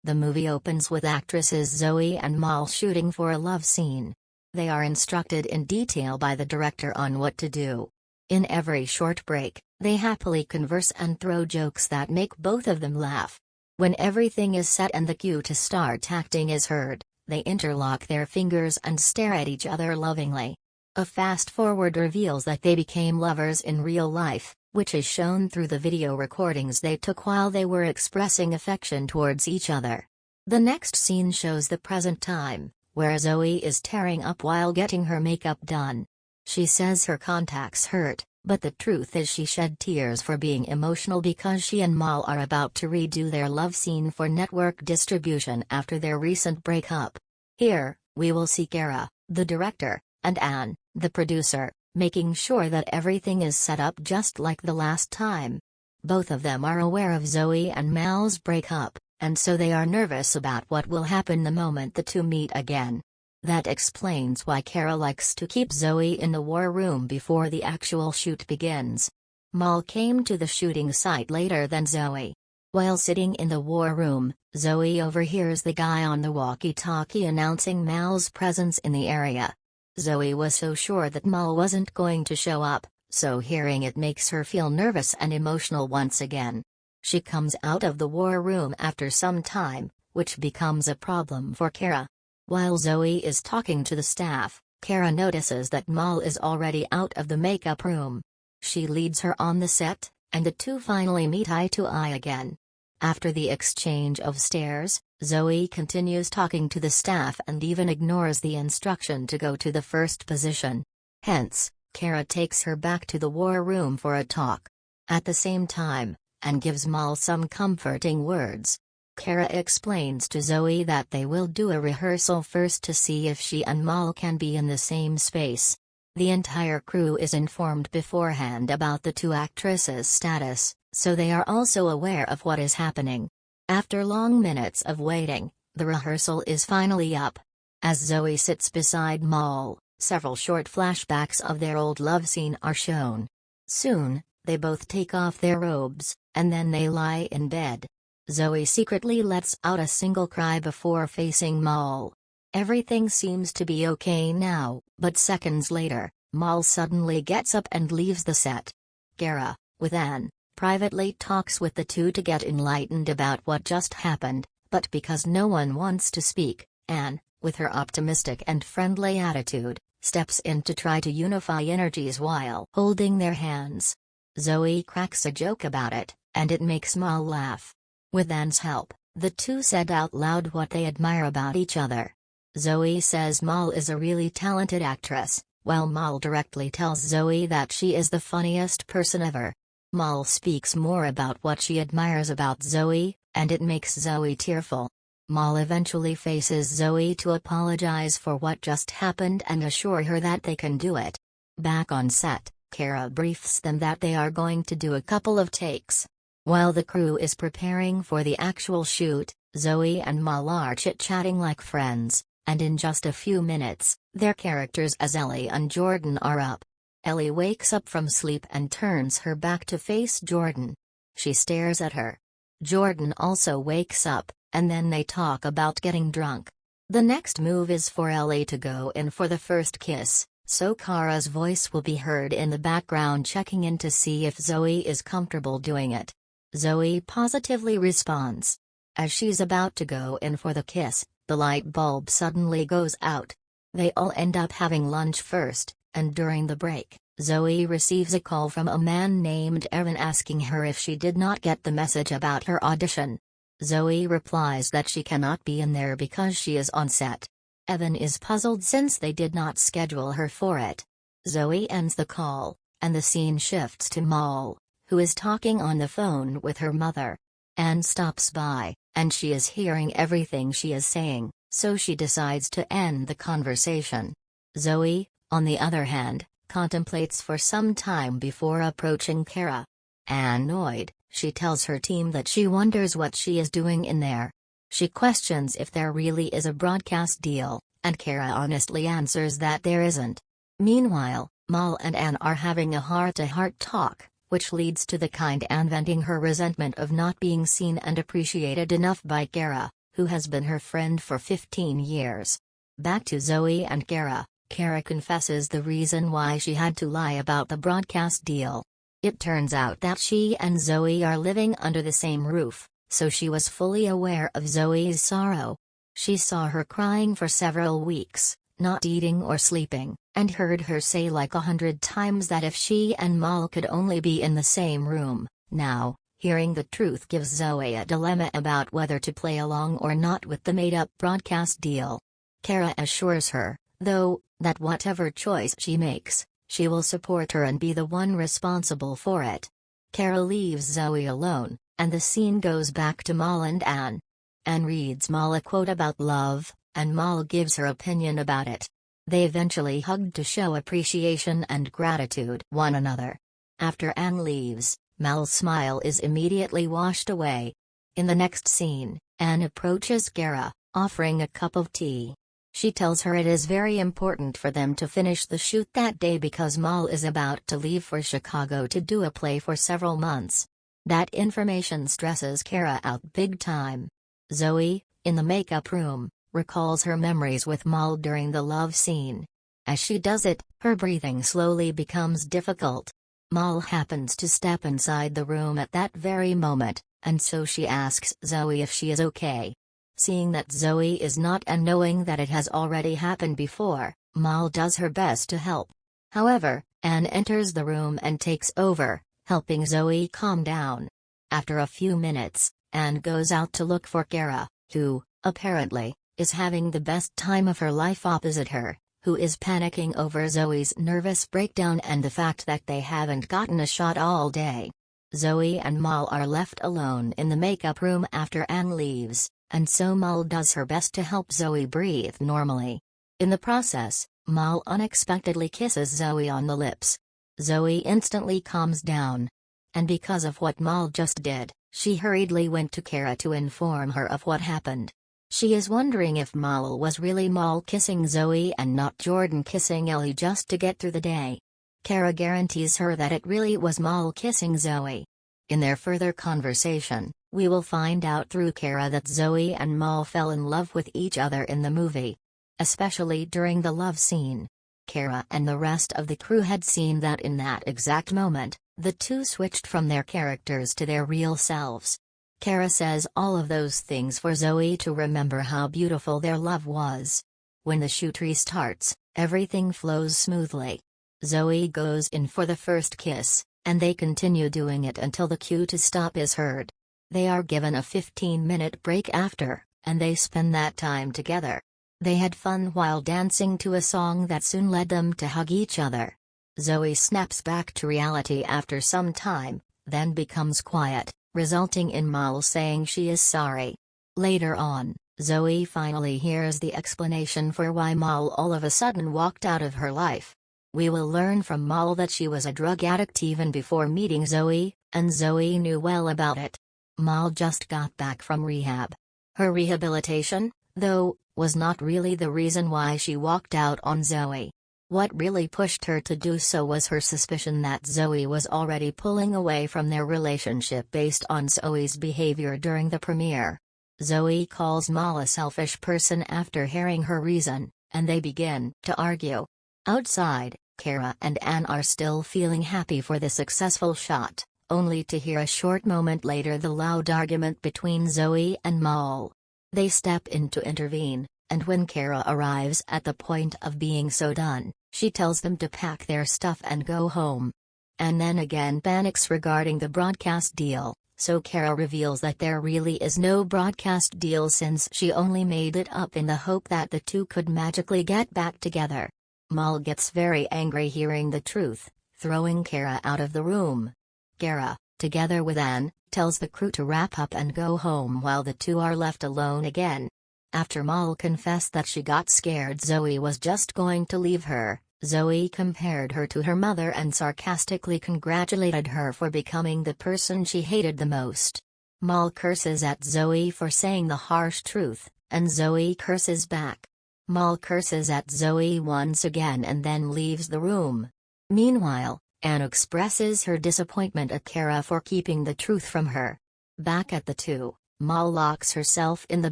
The movie opens with actresses Zoe and Mal shooting for a love scene. They are instructed in detail by the director on what to do. In every short break, they happily converse and throw jokes that make both of them laugh. When everything is set and the cue to start acting is heard, they interlock their fingers and stare at each other lovingly. A fast-forward reveals that they became lovers in real life, which is shown through the video recordings they took while they were expressing affection towards each other. The next scene shows the present time, where Zoe is tearing up while getting her makeup done. She says her contacts hurt, but the truth is she shed tears for being emotional because she and Mal are about to redo their love scene for network distribution after their recent breakup. Here, we will see Kara, the director, and Anne, the producer, making sure that everything is set up just like the last time. Both of them are aware of Zoe and Mal's breakup, and so they are nervous about what will happen the moment the two meet again. That explains why Kara likes to keep Zoe in the war room before the actual shoot begins. Mal came to the shooting site later than Zoe. While sitting in the war room, Zoe overhears the guy on the walkie-talkie announcing Mal's presence in the area. Zoe was so sure that Mal wasn't going to show up, so hearing it makes her feel nervous and emotional once again. She comes out of the war room after some time, which becomes a problem for Kara. While Zoe is talking to the staff, Kara notices that Mal is already out of the makeup room. She leads her on the set, and the two finally meet eye to eye again. After the exchange of stares, Zoe continues talking to the staff and even ignores the instruction to go to the first position. Hence, Kara takes her back to the war room for a talk. At the same time, Anne gives Mal some comforting words. Kara explains to Zoe that they will do a rehearsal first to see if she and Mal can be in the same space. The entire crew is informed beforehand about the two actresses' status, so they are also aware of what is happening. After long minutes of waiting, the rehearsal is finally up. As Zoe sits beside Mal, several short flashbacks of their old love scene are shown. Soon, they both take off their robes, and then they lie in bed. Zoe secretly lets out a single cry before facing Mal. Everything seems to be okay now, but seconds later, Mal suddenly gets up and leaves the set. Kara, with Anne, privately talks with the two to get enlightened about what just happened, but because no one wants to speak, Anne, with her optimistic and friendly attitude, steps in to try to unify energies while holding their hands. Zoe cracks a joke about it, and it makes Mal laugh. With Anne's help, the two said out loud what they admire about each other. Zoe says Mal is a really talented actress, while Mal directly tells Zoe that she is the funniest person ever. Mal speaks more about what she admires about Zoe, and it makes Zoe tearful. Mal eventually faces Zoe to apologize for what just happened and assure her that they can do it. Back on set, Kara briefs them that they are going to do a couple of takes. While the crew is preparing for the actual shoot, Zoe and Mal are chit-chatting like friends, and in just a few minutes, their characters as Ellie and Jordan are up. Ellie wakes up from sleep and turns her back to face Jordan. She stares at her. Jordan also wakes up, and then they talk about getting drunk. The next move is for Ellie to go in for the first kiss, so Kara's voice will be heard in the background checking in to see if Zoe is comfortable doing it. Zoe positively responds. As she's about to go in for the kiss, the light bulb suddenly goes out. They all end up having lunch first, and during the break, Zoe receives a call from a man named Evyn asking her if she did not get the message about her audition. Zoe replies that she cannot be in there because she is on set. Evyn is puzzled since they did not schedule her for it. Zoe ends the call, and the scene shifts to Mal, who is talking on the phone with her mother. Anne stops by, and she is hearing everything she is saying, so she decides to end the conversation. Zoe, on the other hand, contemplates for some time before approaching Kara. Annoyed, she tells her team that she wonders what she is doing in there. She questions if there really is a broadcast deal, and Kara honestly answers that there isn't. Meanwhile, Mal and Anne are having a heart-to-heart talk, which leads to the kind Anne venting her resentment of not being seen and appreciated enough by Kara, who has been her friend for 15 years. Back to Zoe and Kara. Kara confesses the reason why she had to lie about the broadcast deal. It turns out that she and Zoe are living under the same roof, so she was fully aware of Zoe's sorrow. She saw her crying for several weeks, not eating or sleeping, and heard her say like 100 times that if she and Mal could only be in the same room. Now, hearing the truth gives Zoe a dilemma about whether to play along or not with the made-up broadcast deal. Kara assures her, though, that whatever choice she makes, she will support her and be the one responsible for it. Kara leaves Zoe alone, and the scene goes back to Mal and Anne. Anne reads Mal a quote about love, and Mal gives her opinion about it. They eventually hug to show appreciation and gratitude one another. After Anne leaves, Mal's smile is immediately washed away. In the next scene, Anne approaches Kara, offering a cup of tea. She tells her it is very important for them to finish the shoot that day because Mal is about to leave for Chicago to do a play for several months. That information stresses Kara out big time. Zoe, in the makeup room, recalls her memories with Mal during the love scene. As she does it, her breathing slowly becomes difficult. Mal happens to step inside the room at that very moment, and so she asks Zoe if she is okay. Seeing that Zoe is not and knowing that it has already happened before, Mal does her best to help. However, Anne enters the room and takes over, helping Zoe calm down. After a few minutes, Anne goes out to look for Kara, who, apparently, is having the best time of her life opposite her, who is panicking over Zoe's nervous breakdown and the fact that they haven't gotten a shot all day. Zoe and Mal are left alone in the makeup room after Anne leaves, and so Mal does her best to help Zoe breathe normally. In the process, Mal unexpectedly kisses Zoe on the lips. Zoe instantly calms down. And because of what Mal just did, she hurriedly went to Kara to inform her of what happened. She is wondering if Mal was really Mal kissing Zoe and not Jordan kissing Ellie just to get through the day. Kara guarantees her that it really was Mal kissing Zoe. In their further conversation, we will find out through Kara that Zoe and Mal fell in love with each other in the movie. Especially during the love scene. Kara and the rest of the crew had seen that in that exact moment, the two switched from their characters to their real selves. Kara says all of those things for Zoe to remember how beautiful their love was. When the shoot restarts, everything flows smoothly. Zoe goes in for the first kiss, and they continue doing it until the cue to stop is heard. They are given a 15-minute break after, and they spend that time together. They had fun while dancing to a song that soon led them to hug each other. Zoe snaps back to reality after some time, then becomes quiet, resulting in Mal saying she is sorry. Later on, Zoe finally hears the explanation for why Mal all of a sudden walked out of her life. We will learn from Mal that she was a drug addict even before meeting Zoe, and Zoe knew well about it. Mal just got back from rehab. Her rehabilitation, though, was not really the reason why she walked out on Zoe. What really pushed her to do so was her suspicion that Zoe was already pulling away from their relationship based on Zoe's behavior during the premiere. Zoe calls Mal a selfish person after hearing her reason, and they begin to argue. Outside, Kara and Anne are still feeling happy for the successful shot, only to hear a short moment later the loud argument between Zoe and Mal. They step in to intervene, and when Kara arrives at the point of being so done, she tells them to pack their stuff and go home. And then again panics regarding the broadcast deal, so Kara reveals that there really is no broadcast deal since she only made it up in the hope that the two could magically get back together. Mal gets very angry hearing the truth, throwing Kara out of the room. Kara, together with Anne, tells the crew to wrap up and go home while the two are left alone again. After Mal confessed that she got scared Zoe was just going to leave her, Zoe compared her to her mother and sarcastically congratulated her for becoming the person she hated the most. Mal curses at Zoe for saying the harsh truth, and Zoe curses back. Mal curses at Zoe once again and then leaves the room. Meanwhile, Anne expresses her disappointment at Kara for keeping the truth from her. Back at the two, Mal locks herself in the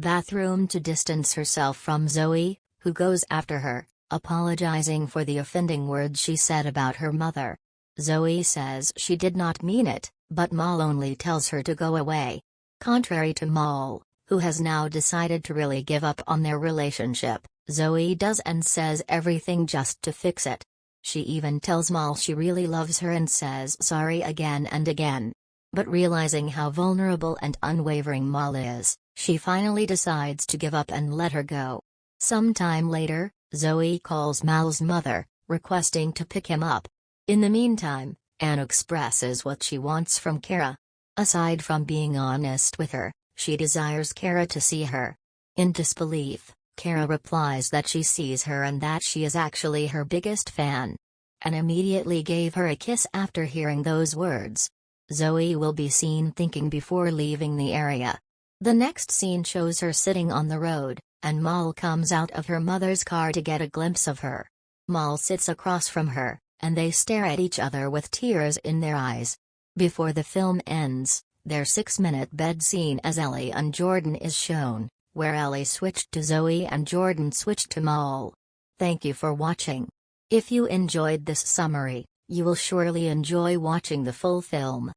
bathroom to distance herself from Zoe, who goes after her, apologizing for the offending words she said about her mother. Zoe says she did not mean it, but Mal only tells her to go away. Contrary to Mal, who has now decided to really give up on their relationship, Zoe does and says everything just to fix it. She even tells Mal she really loves her and says sorry again and again. But realizing how vulnerable and unwavering Mal is, she finally decides to give up and let her go. Sometime later, Zoe calls Mal's mother, requesting to pick him up. In the meantime, Anne expresses what she wants from Kara. Aside from being honest with her, she desires Kara to see her. In disbelief, Kara replies that she sees her and that she is actually her biggest fan. Anne immediately gave her a kiss after hearing those words. Zoe will be seen thinking before leaving the area. The next scene shows her sitting on the road, and Mal comes out of her mother's car to get a glimpse of her. Mal sits across from her, and they stare at each other with tears in their eyes. Before the film ends, their 6-minute bed scene as Ellie and Jordan is shown, where Ellie switched to Zoe and Jordan switched to Mal. Thank you for watching. If you enjoyed this summary, you will surely enjoy watching the full film.